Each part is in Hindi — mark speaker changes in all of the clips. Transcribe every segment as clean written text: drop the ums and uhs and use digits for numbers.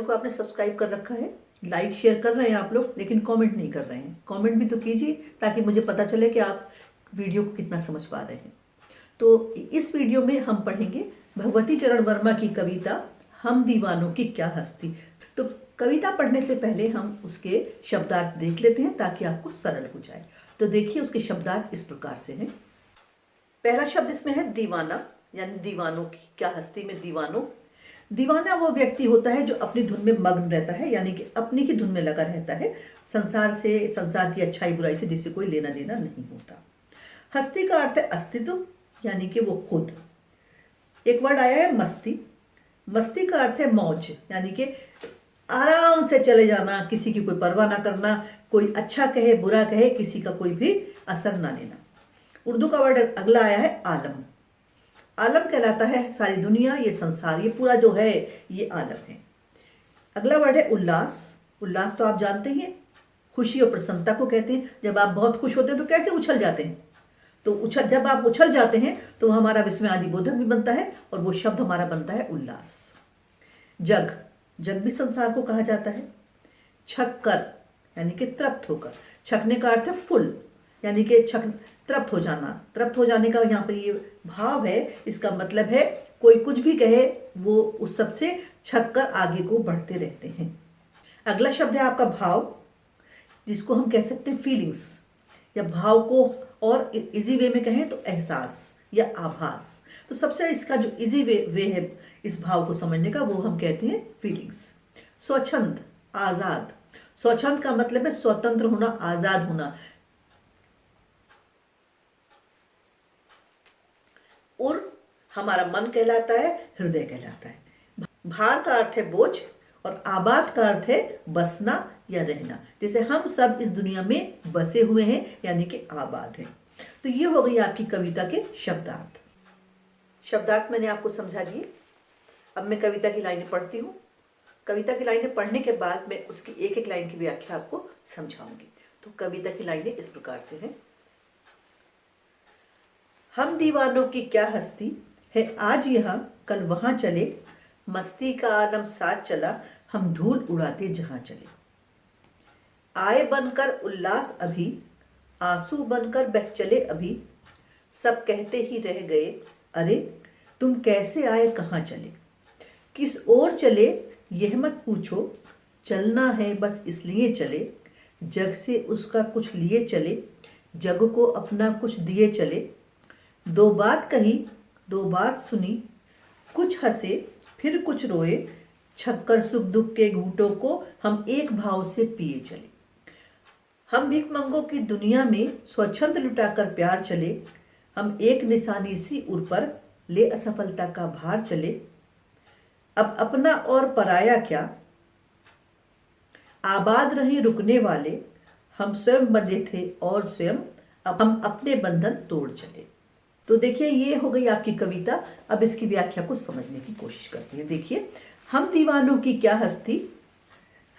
Speaker 1: को आपने सब्सक्राइब कर रखा है, लाइक शेयर कर रहे हैं आप लोग, लेकिन कमेंट नहीं कर रहे हैं। कमेंट भी तो कीजिए ताकि मुझे पता चले कि आप वीडियो को कितना समझ पा रहे हैं। तो इस वीडियो में हम पढ़ेंगे भगवती चरण वर्मा की कविता हम दीवानों की क्या हस्ती। तो कविता पढ़ने से पहले हम उसके शब्दार्थ देख लेते हैं ताकि आपको सरल हो जाए। तो देखिए, उसके शब्दार्थ इस प्रकार से हैं। पहला शब्द इसमें है दीवाना, यानी दीवानों की क्या हस्ती में दीवानों। दीवाना वो व्यक्ति होता है जो अपनी धुन में मग्न रहता है, यानी कि अपनी की धुन में लगा रहता है, संसार से, संसार की अच्छाई बुराई से जिससे कोई लेना देना नहीं होता। हस्ती का अर्थ है अस्तित्व, यानी कि वो खुद। एक वर्ड आया है मस्ती। मस्ती का अर्थ है मौज, यानी कि आराम से चले जाना, किसी की कोई परवाह ना करना, कोई अच्छा कहे बुरा कहे किसी का कोई भी असर ना लेना। उर्दू का वर्ड अगला आया है आलम। आलम कहलाता है सारी दुनिया, ये संसार, ये पूरा जो है ये आलम है। अगला वर्ड है उल्लास। उल्लास तो आप जानते ही हैं, खुशी और प्रसन्नता को कहते हैं। जब आप बहुत खुश होते हैं तो कैसे उछल जाते हैं, तो जब आप उछल जाते हैं तो हमारा विस्मय आदि बोधक भी बनता है और वो शब्द हमारा बनता है उल्लास। जग, जग भी संसार को कहा जाता है। छक्कर यानी कि तृप्त होकर। छकने का अर्थ है फुल, यानी कि तृप्त हो जाना। तृप्त हो जाने का यहाँ पर ये भाव है, इसका मतलब है कोई कुछ भी कहे वो उस सब से छक कर आगे को बढ़ते रहते हैं। अगला शब्द है आपका भाव, जिसको हम कह सकते हैं फीलिंग्स, या भाव को और इजी वे में कहें तो एहसास या आभास। तो सबसे इसका जो इजी वे है इस भाव को समझने का, वो हम कहते हैं फीलिंग्स। स्वच्छंद, आजाद। स्वच्छंद का मतलब है स्वतंत्र होना, आजाद होना। उर हमारा मन कहलाता है, हृदय कहलाता है। भार का अर्थ है बोझ और आबाद का अर्थ है बसना या रहना। जैसे हम सब इस दुनिया में बसे हुए हैं, यानी कि आबाद हैं। तो ये हो गई आपकी कविता के शब्दार्थ। शब्दार्थ मैंने आपको समझा दिए। अब मैं कविता की लाइनें पढ़ती हूँ। कविता की लाइनें पढ़ने के बाद मैं उसकी एक एक लाइन की व्याख्या आपको समझाऊंगी। तो कविता की लाइनें इस प्रकार से हैं। हम दीवानों की क्या हस्ती है, आज यहाँ कल वहां चले, मस्ती का आलम साथ चला, हम धूल उड़ाते जहां चले। आए बनकर उल्लास अभी, आंसू बनकर बह चले अभी, सब कहते ही रह गए, अरे तुम कैसे आए कहाँ चले। किस ओर चले यह मत पूछो, चलना है बस इसलिए चले, जग से उसका कुछ लिए चले, जग को अपना कुछ दिए चले। दो बात कही दो बात सुनी, कुछ हंसे फिर कुछ रोए, छक्कर सुख दुख के घूंटों को हम एक भाव से पिए चले। हम भिखमंगों की दुनिया में स्वच्छंद लुटाकर प्यार चले, हम एक निशानी सी उर पर ले असफलता का भार चले। अब अपना और पराया क्या, आबाद रहे रुकने वाले, हम स्वयं बंधे थे और स्वयं अब हम अपने बंधन तोड़ चले। तो देखिए, ये हो गई आपकी कविता। अब इसकी व्याख्या को समझने की कोशिश करते हैं। देखिए, हम दीवानों की क्या हस्ती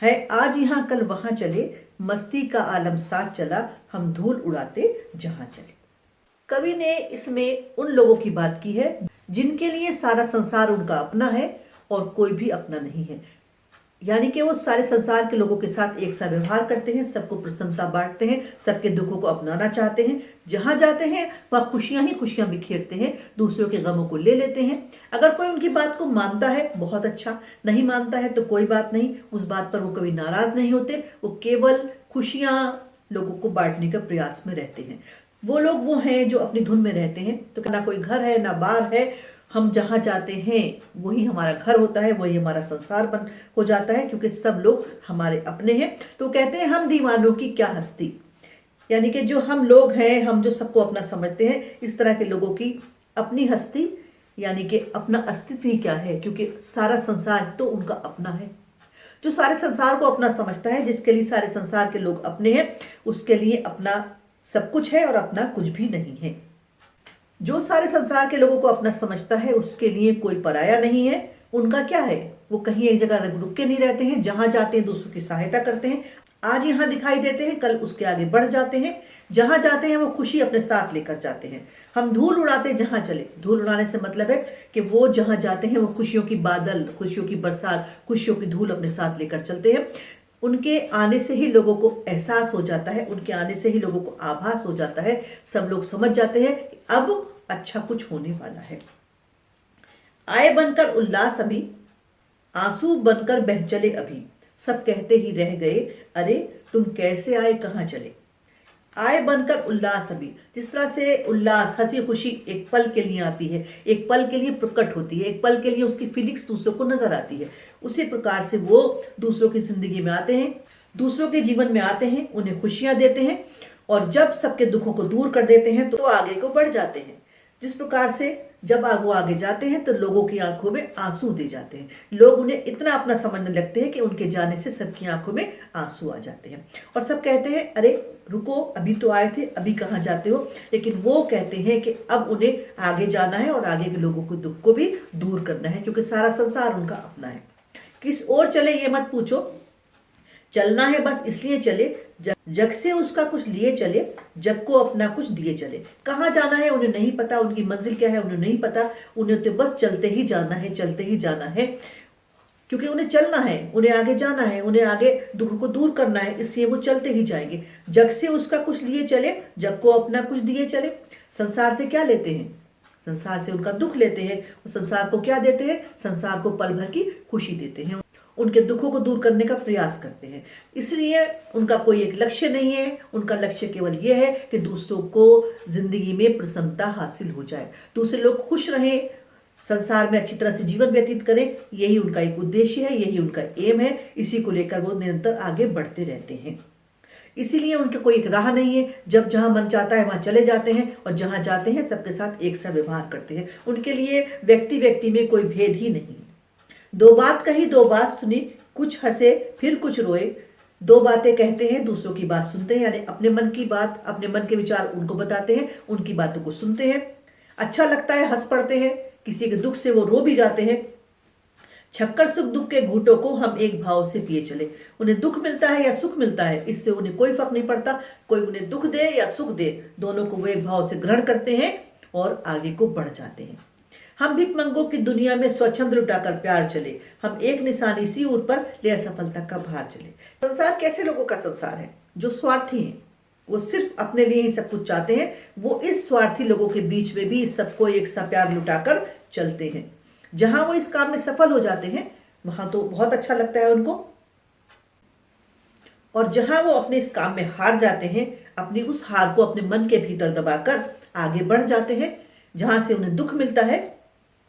Speaker 1: है, आज यहाँ कल वहां चले, मस्ती का आलम साथ चला, हम धूल उड़ाते जहां चले। कवि ने इसमें उन लोगों की बात की है जिनके लिए सारा संसार उनका अपना है और कोई भी अपना नहीं है, यानी कि वो सारे संसार के लोगों के साथ एक सा व्यवहार करते हैं, सबको प्रसन्नता बांटते हैं, सबके दुखों को अपनाना चाहते हैं। जहां जाते हैं वह खुशियां ही खुशियां बिखेरते हैं, दूसरों के गमों को ले लेते हैं। अगर कोई उनकी बात को मानता है बहुत अच्छा, नहीं मानता है तो कोई बात नहीं, उस बात पर वो कभी नाराज नहीं होते। वो केवल खुशियां लोगों को बांटने का प्रयास में रहते हैं। वो लोग वो हैं जो अपनी धुन में रहते हैं। तो ना कोई घर है ना बार है, हम जहाँ जाते हैं वही हमारा घर होता है, वही हमारा संसार बन हो जाता है, क्योंकि सब लोग हमारे अपने हैं। तो कहते हैं हम दीवानों की क्या हस्ती, यानी कि जो हम लोग हैं, हम जो सबको अपना समझते हैं, इस तरह के लोगों की अपनी हस्ती यानी कि अपना अस्तित्व ही क्या है, क्योंकि सारा संसार तो उनका अपना है। जो सारे संसार को अपना समझता है, जिसके लिए सारे संसार के लोग अपने हैं, उसके लिए अपना सब कुछ है और अपना कुछ भी नहीं है। जो सारे संसार के लोगों को अपना समझता है, उसके लिए कोई पराया नहीं है। उनका क्या है, वो कहीं एक जगह रुक के नहीं रहते हैं, जहां जाते हैं दूसरों की सहायता करते हैं। आज यहाँ दिखाई देते हैं, कल उसके आगे बढ़ जाते हैं। जहां जाते हैं वो खुशी अपने साथ लेकर जाते हैं। हम धूल उड़ाते जहां चले, धूल उड़ाने से मतलब है कि वो जहां जाते हैं वो खुशियों की बादल, खुशियों की बरसात, खुशियों की धूल अपने साथ लेकर चलते हैं। उनके आने से ही लोगों को एहसास हो जाता है, उनके आने से ही लोगों को आभास हो जाता है। सब लोग समझ जाते हैं कि अब अच्छा कुछ होने वाला है। आए बनकर उल्लास अभी, आंसू बनकर बह चले अभी, सब कहते ही रह गए, अरे तुम कैसे आए कहां चले। आए बनकर उल्लास अभी, जिस तरह से उल्लास, हंसी खुशी एक पल के लिए आती है, एक पल के लिए प्रकट होती है, एक पल के लिए उसकी फीलिंग्स दूसरों को नजर आती है, उसी प्रकार से वो दूसरों की जिंदगी में आते हैं, दूसरों के जीवन में आते हैं, उन्हें खुशियां देते हैं और जब सबके दुखों को दूर कर देते हैं तो आगे को बढ़ जाते हैं। जिस प्रकार से जब वो आगे जाते हैं तो लोगों की आंखों में आंसू दे जाते हैं, लोग उन्हें इतना अपना समझने लगते हैं कि उनके जाने से सबकी आंखों में आंसू आ जाते हैं और सब कहते हैं, अरे रुको, अभी तो आए थे, अभी कहाँ जाते हो। लेकिन वो कहते हैं कि अब उन्हें आगे जाना है और आगे के लोगों के दुख को भी दूर करना है, क्योंकि सारा संसार उनका अपना है। किस ओर चले ये मत पूछो, चलना है बस इसलिए चले, जग से उसका कुछ लिए चले, जग को अपना कुछ दिए चले। कहाँ जाना है उन्हें नहीं पता, उनकी मंजिल क्या है उन्हें नहीं पता, उन्हें तो बस चलते ही जाना है, चलते ही जाना है, क्योंकि उन्हें चलना है, उन्हें आगे जाना है, उन्हें आगे दुख को दूर करना है, इसलिए वो चलते ही जाएंगे। जग से उसका कुछ लिए चले, जग को अपना कुछ दिए चले। संसार से क्या लेते हैं? संसार से उनका दुख लेते हैं। वो संसार को क्या देते हैं? संसार को पल भर की खुशी देते हैं, उनके दुखों को दूर करने का प्रयास करते हैं। इसलिए उनका कोई एक लक्ष्य नहीं है, उनका लक्ष्य केवल यह है कि दूसरों को जिंदगी में प्रसन्नता हासिल हो जाए, दूसरे लोग खुश रहें, संसार में अच्छी तरह से जीवन व्यतीत करें। यही उनका एक उद्देश्य है, यही उनका एम है, इसी को लेकर वो निरंतर आगे बढ़ते रहते हैं। इसीलिए उनका कोई एक राह नहीं है, जब जहां मन चाहता है वहां चले जाते हैं और जहां जाते हैं सबके साथ एक सा व्यवहार करते हैं। उनके लिए व्यक्ति व्यक्ति में कोई भेद ही नहीं। दो बात कही दो बात सुनी, कुछ हंसे फिर कुछ रोए। दो बातें कहते हैं, दूसरों की बात सुनते हैं, यानी अपने मन की बात, अपने मन के विचार उनको बताते हैं, उनकी बातों को सुनते हैं। अच्छा लगता है, हंस पड़ते हैं, किसी के दुख से वो रो भी जाते हैं। छक्कर सुख दुख के घूंटों को हम एक भाव से पिए चले। उन्हें दुख मिलता है या सुख मिलता है, इससे उन्हें कोई फर्क नहीं पड़ता। कोई उन्हें दुख दे या सुख दे, दोनों को वो एक भाव से ग्रहण करते हैं और आगे को बढ़ जाते हैं। हम भिखमंगों की दुनिया में स्वच्छंद लुटाकर प्यार चले, हम एक निशानी सी ऊर पर ले असफलता का भार चले। संसार कैसे लोगों का संसार है? जो स्वार्थी हैं, वो सिर्फ अपने लिए ही सब कुछ चाहते हैं। वो इस स्वार्थी लोगों के बीच में भी सबको एक सा प्यार लुटाकर चलते हैं। जहां वो इस काम में सफल हो जाते हैं वहां तो बहुत अच्छा लगता है उनको, और जहां वो अपने इस काम में हार जाते हैं, अपनी उस हार को अपने मन के भीतर दबाकर आगे बढ़ जाते हैं। जहां से उन्हें दुख मिलता है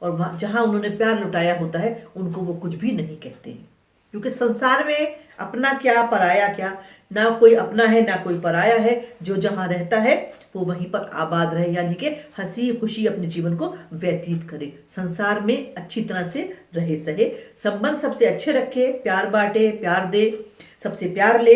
Speaker 1: और जहां उन्होंने प्यार लुटाया होता है, उनको वो कुछ भी नहीं कहते हैं, क्योंकि संसार में अपना क्या पराया क्या, ना कोई अपना है ना कोई पराया है। जो जहां रहता है वो वहीं पर आबाद रहे, यानी कि हंसी खुशी अपने जीवन को व्यतीत करे, संसार में अच्छी तरह से रहे सहे, संबंध सबसे अच्छे रखे, प्यार बांटे, प्यार दे, सबसे प्यार ले।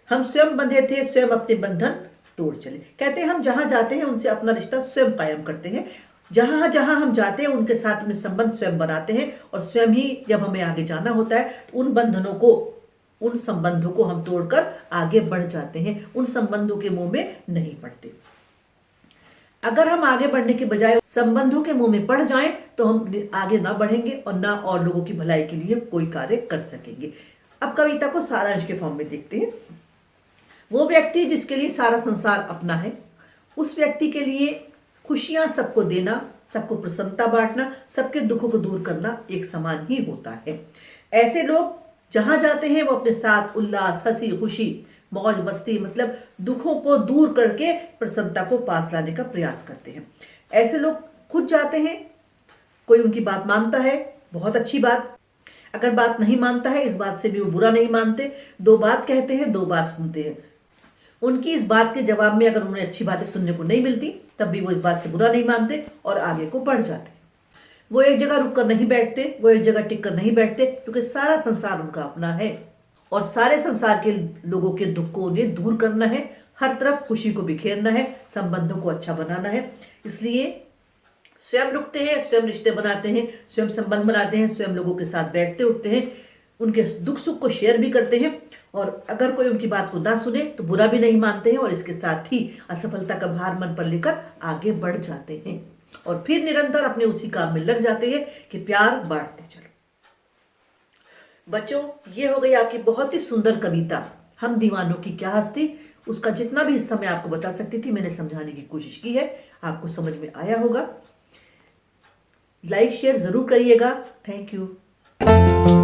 Speaker 1: हम स्वयं बंधे थे, स्वयं अपने बंधन तोड़ चले। कहते हैं हम जहां जाते हैं उनसे अपना रिश्ता स्वयं कायम करते हैं। जहां जहां हम जाते हैं उनके साथ अपने संबंध स्वयं बनाते हैं, और स्वयं ही जब हमें आगे जाना होता है तो उन बंधनों को, उन संबंधों को हम तोड़कर आगे बढ़ जाते हैं, उन संबंधों के मुंह में नहीं पड़ते। अगर हम आगे बढ़ने के बजाय संबंधों के मुंह में पड़ जाएं तो हम आगे ना बढ़ेंगे और ना और लोगों की भलाई के लिए कोई कार्य कर सकेंगे। अब कविता को सारांश के फॉर्म में देखते हैं। वो व्यक्ति जिसके लिए सारा संसार अपना है, उस व्यक्ति के लिए खुशियां सबको देना, सबको प्रसन्नता बांटना, सबके दुखों को दूर करना एक समान ही होता है। ऐसे लोग जहां जाते हैं वो अपने साथ उल्लास, हंसी खुशी, मौज मस्ती, मतलब दुखों को दूर करके प्रसन्नता को पास लाने का प्रयास करते हैं। ऐसे लोग खुद जाते हैं, कोई उनकी बात मानता है, बहुत अच्छी बात। अगर बात नहीं मानता है, इस बात से भी वो बुरा नहीं मानते। दो बात कहते हैं, दो बात सुनते हैं। उनकी इस बात के जवाब में अगर उन्हें अच्छी बातें सुनने को नहीं मिलती, तब भी वो इस बात से बुरा नहीं मानते और आगे को बढ़ जाते। वो एक जगह रुक कर नहीं बैठते, वो एक जगह टिक कर नहीं बैठते, क्योंकि सारा संसार उनका अपना है और सारे संसार के लोगों के दुख को उन्हें दूर करना है, हर तरफ खुशी को बिखेरना है, संबंधों को अच्छा बनाना है। इसलिए स्वयं रुकते हैं, स्वयं रिश्ते बनाते हैं, स्वयं संबंध बनाते हैं, स्वयं लोगों के साथ बैठते उठते हैं, उनके दुख सुख को शेयर भी करते हैं, और अगर कोई उनकी बात को ना सुने तो बुरा भी नहीं मानते हैं, और इसके साथ ही असफलता का भार मन पर लेकर आगे बढ़ जाते हैं, और फिर निरंतर अपने उसी काम में लग जाते हैं कि प्यार बांटते चलो। बच्चों, ये हो गई आपकी बहुत ही सुंदर कविता हम दीवानों की क्या हस्ती। उसका जितना भी हिस्सा मैं आपको बता सकती थी मैंने समझाने की कोशिश की है, आपको समझ में आया होगा। लाइक शेयर जरूर करिएगा। Thank you.